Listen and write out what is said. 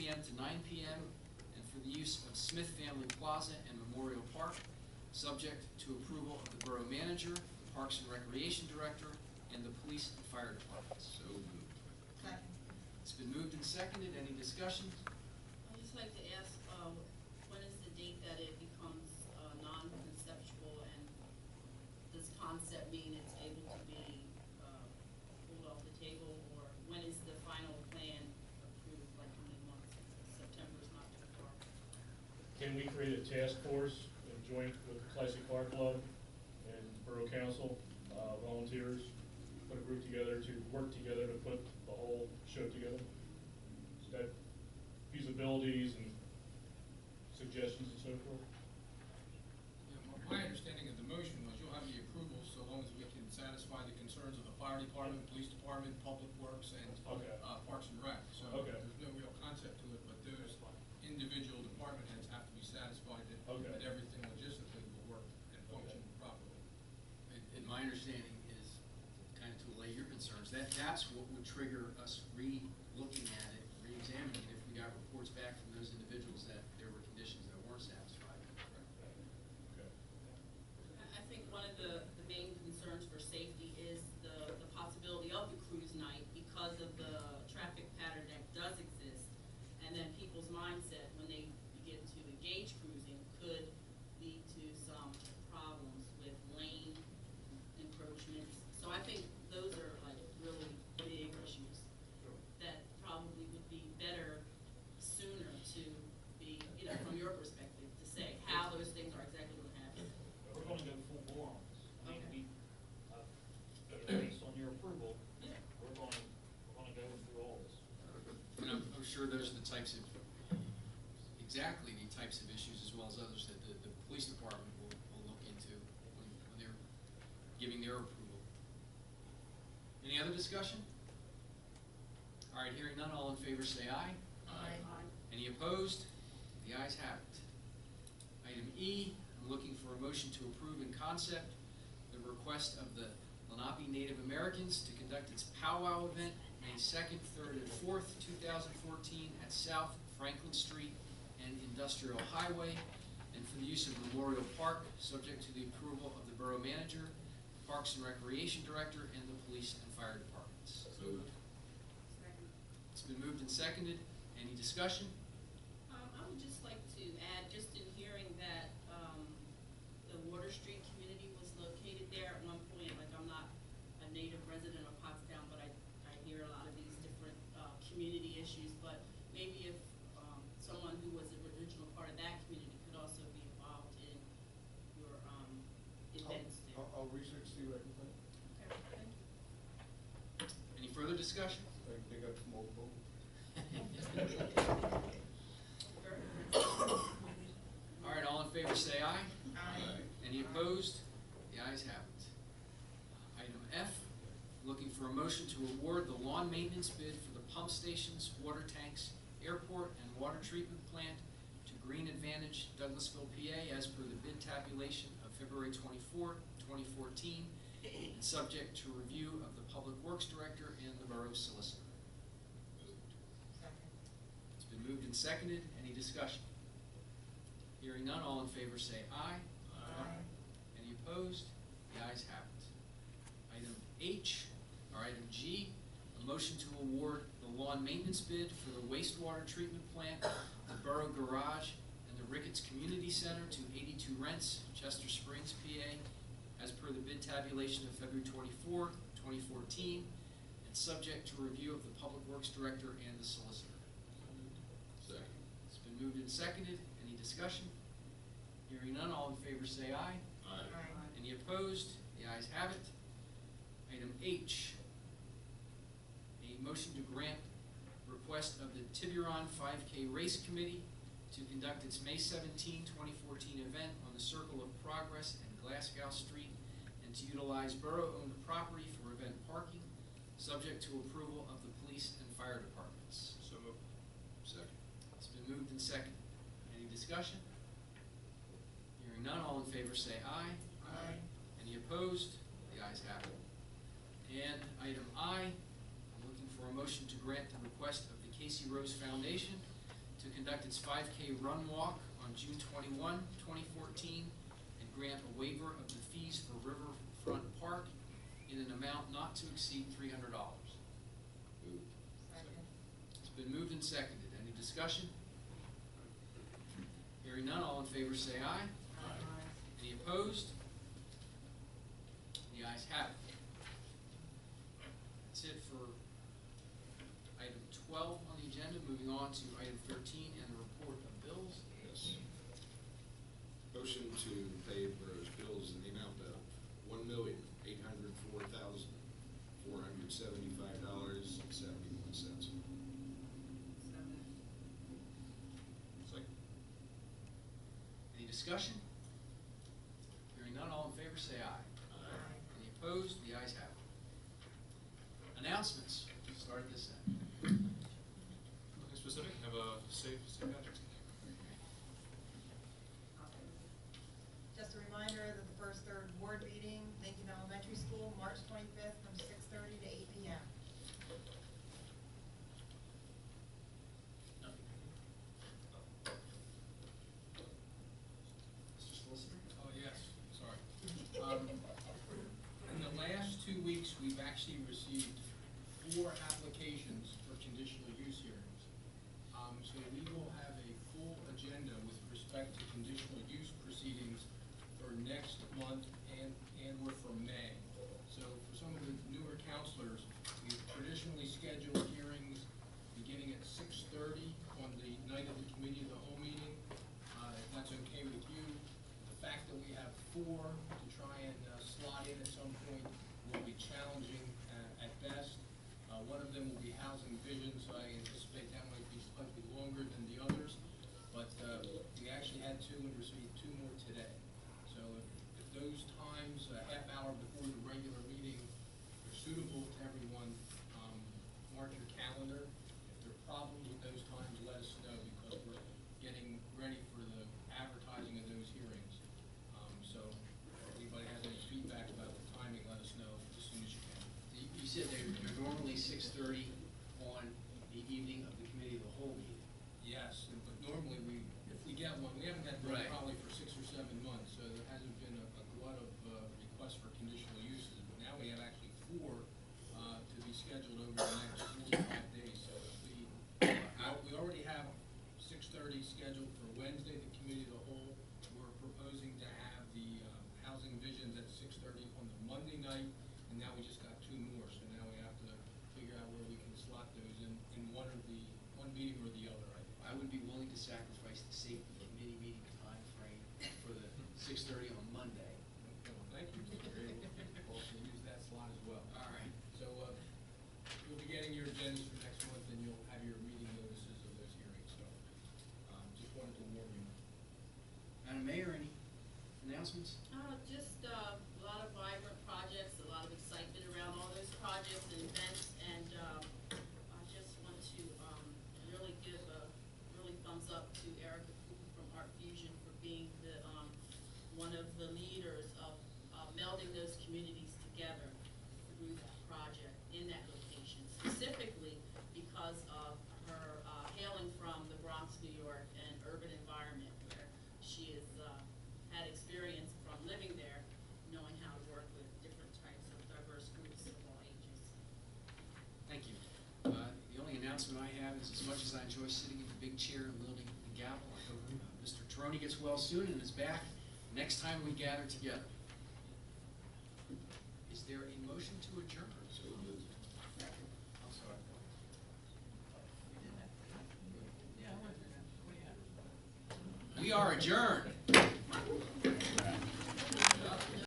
p.m. to 9 p.m. and for the use of Smith Family Plaza and Memorial Park, subject to approval of the Borough Manager, the Parks and Recreation Director, and the Police and Fire Departments. So moved. Second. It's been moved and seconded. Any discussion? I'd just like to ask, when is the date that it becomes non-conceptual, and does concept mean it's able to be pulled off the table, or when is the final plan approved, like how many months? September's not too far. Can we create a task force joint with the Classic Car Club and Borough Council, volunteers, put a group together to work together to put the whole show together? Is that feasibilities and suggestions and so forth? Yeah, my understanding of the motion was you'll have the approval so long as we can satisfy the concerns of the fire department, police department, public works, and Parks and Rec. So there's no real concept to it, but those individual department heads have to be satisfied that everything logistically will work and function properly. And my understanding is, kind of to allay your concerns, that's what would trigger us re-looking at it, re-examining it, if we got reports back from those individuals that there were conditions that weren't satisfied. I think one of the main concerns for safety is the possibility of the cruise night because of the traffic pattern that does exist, and then people's mindset when they begin to engage cruising could lead to some problems with lane encroachments. So I think those are like really big issues that probably would be better sooner to be, you know, from your perspective, to say how those things are exactly going to happen. We're going to go full bore on this. I mean, based on your approval, Yeah. we're going to go through all this. And I'm sure those are the types of, exactly the types of issues as well as others that the police department will look into when they're giving their approval. Any other discussion? All right, hearing none, all in favor say aye. Aye. Any opposed? The ayes have it. Item E, I'm looking for a motion to approve in concept the request of the Lenape Native Americans to conduct its powwow event May 2nd, 3rd, and 4th, 2014 at South Franklin Street and Industrial Highway, and for the use of Memorial Park, subject to the approval of the Borough Manager, Parks and Recreation Director, and the Police and Fire Departments. So moved. Second. It's been moved and seconded. Any discussion? I would just like to add, just in hearing that the Water Street community was located there at one point. Like, I'm not a native resident of Pottstown, but I hear a lot of these different community issues. But maybe if someone who was an original part of that community could also be involved in your events there. I'll research, see what I can find. Okay, thank you. Any further discussion? They got some more votes. All right, all in favor say aye. Aye. Any opposed? The ayes have it. Item F, looking for a motion to award the lawn maintenance bid for the pump stations, water tanks, airport, and water treatment plant to Green Advantage, Douglasville, PA, as per the bid tabulation of February 24, 2014, and subject to review of the Public Works Director and the Borough Solicitor. Second. It's been moved and seconded. Any discussion? Hearing none, all in favor say aye. Aye. Any opposed? The ayes have it. Item H, or item G, a motion to award the lawn maintenance bid for the wastewater treatment plant, the Borough Garage, and the Ricketts Community Center to 82 Rents, Chester Springs, PA, as per the bid tabulation of February 24, 2014, and subject to review of the Public Works Director and the Solicitor. Second. It's been moved and seconded. Any discussion? Hearing none, all in favor say aye. Aye. Any opposed? The ayes have it. Item H, a motion to grant request of the Tiburon 5K Race Committee to conduct its May 17, 2014 event on the Circle of Progress and Glasgow Street, and to utilize borough-owned property for event parking, subject to approval of the police and fire departments. So moved. Second. It's been moved and seconded. Any discussion? Hearing none, all in favor say aye. Aye. Any opposed? The ayes have it. And item I, I'm looking for a motion to grant the request of the Casey Rose Foundation conduct its 5K run walk on June 21, 2014, and grant a waiver of the fees for Riverfront Park in an amount not to exceed $300. Second. It's been moved and seconded. Any discussion? Hearing none, all in favor say aye. Aye. Any opposed? The ayes have it. That's it for item 12 on the agenda. Moving on to item 13 and the report of bills. Yes. Motion to pay those bills in the amount of $1,804,475.71. Second. Any discussion? Hearing none, all in favor say aye. Aye. Any opposed? The ayes have it. Announcements. Start this end. Nothing specific, have a safe St. Patrick's Day. Just a reminder that the first third ward meeting, Lincoln Elementary School, March 25th from 6:30 to 8 p.m. Mr. Solicitor? Oh, yes, sorry. In the last 2 weeks, we've actually received 4 applications for conditional use hearings. So we will have a full agenda with respect to conditional use proceedings for next month and or for May. So for some of the newer counselors, we've traditionally scheduled hearings beginning at 6:30 on the night of the committee of the whole meeting. If that's okay with you. The fact that we have 4 to try and slot in at some point will be challenging at best. One of them will be housing vision, so I anticipate that might be slightly longer than the others. But we actually had 2 and received 2 more today. So if those times, a half hour before the regular meeting, are suitable to everyone, mark your calendar. If there are problems with those times, let us know, because we're getting ready for the advertising of those hearings. So if anybody has any feedback about the timing, let us know as soon as you can. You said they're normally 6:30 on the evening of the committee of the whole meeting. Yes, but normally if we get one, we haven't had one Right. probably for 6 or 7 months, so there hasn't been a glut of requests for conditional uses. But now we have actually 4 to be scheduled over the next 4 to 5 days. So if we already have 6:30 scheduled for Wednesday, the committee of the whole. We're proposing to have the housing visions at 6:30 on the Monday night, and now we just got 2 more. So now we have to figure out where we can slot those in one meeting or the other. I would be willing to sacrifice the safety committee meeting time frame for the 6:30 on Monday. Well, thank you. We'll also use that slot as well. All right. So you'll be getting your agendas for next month, and you'll have your meeting notices of those hearings. So just wanted to warn you. Madam Mayor, any announcements? Just a lot of vibrant projects, a lot of excitement around all those projects and events, and I just want to really give a really thumbs up to Erica Cooper from Art Fusion for being the one of the leaders of melding those communities together through that project in that location, specifically because of her hailing from the Bronx, New York, and urban environment, where she has had experience from living there, knowing how to work with different types of diverse groups of all ages. Thank you. The only announcement I have is, as much as I enjoy sitting in the big chair and wielding the gavel, I hope Mr. Taroni gets well soon and is back next time we gather together. Is there a motion to adjourn? So moved. I'm sorry. We are adjourned.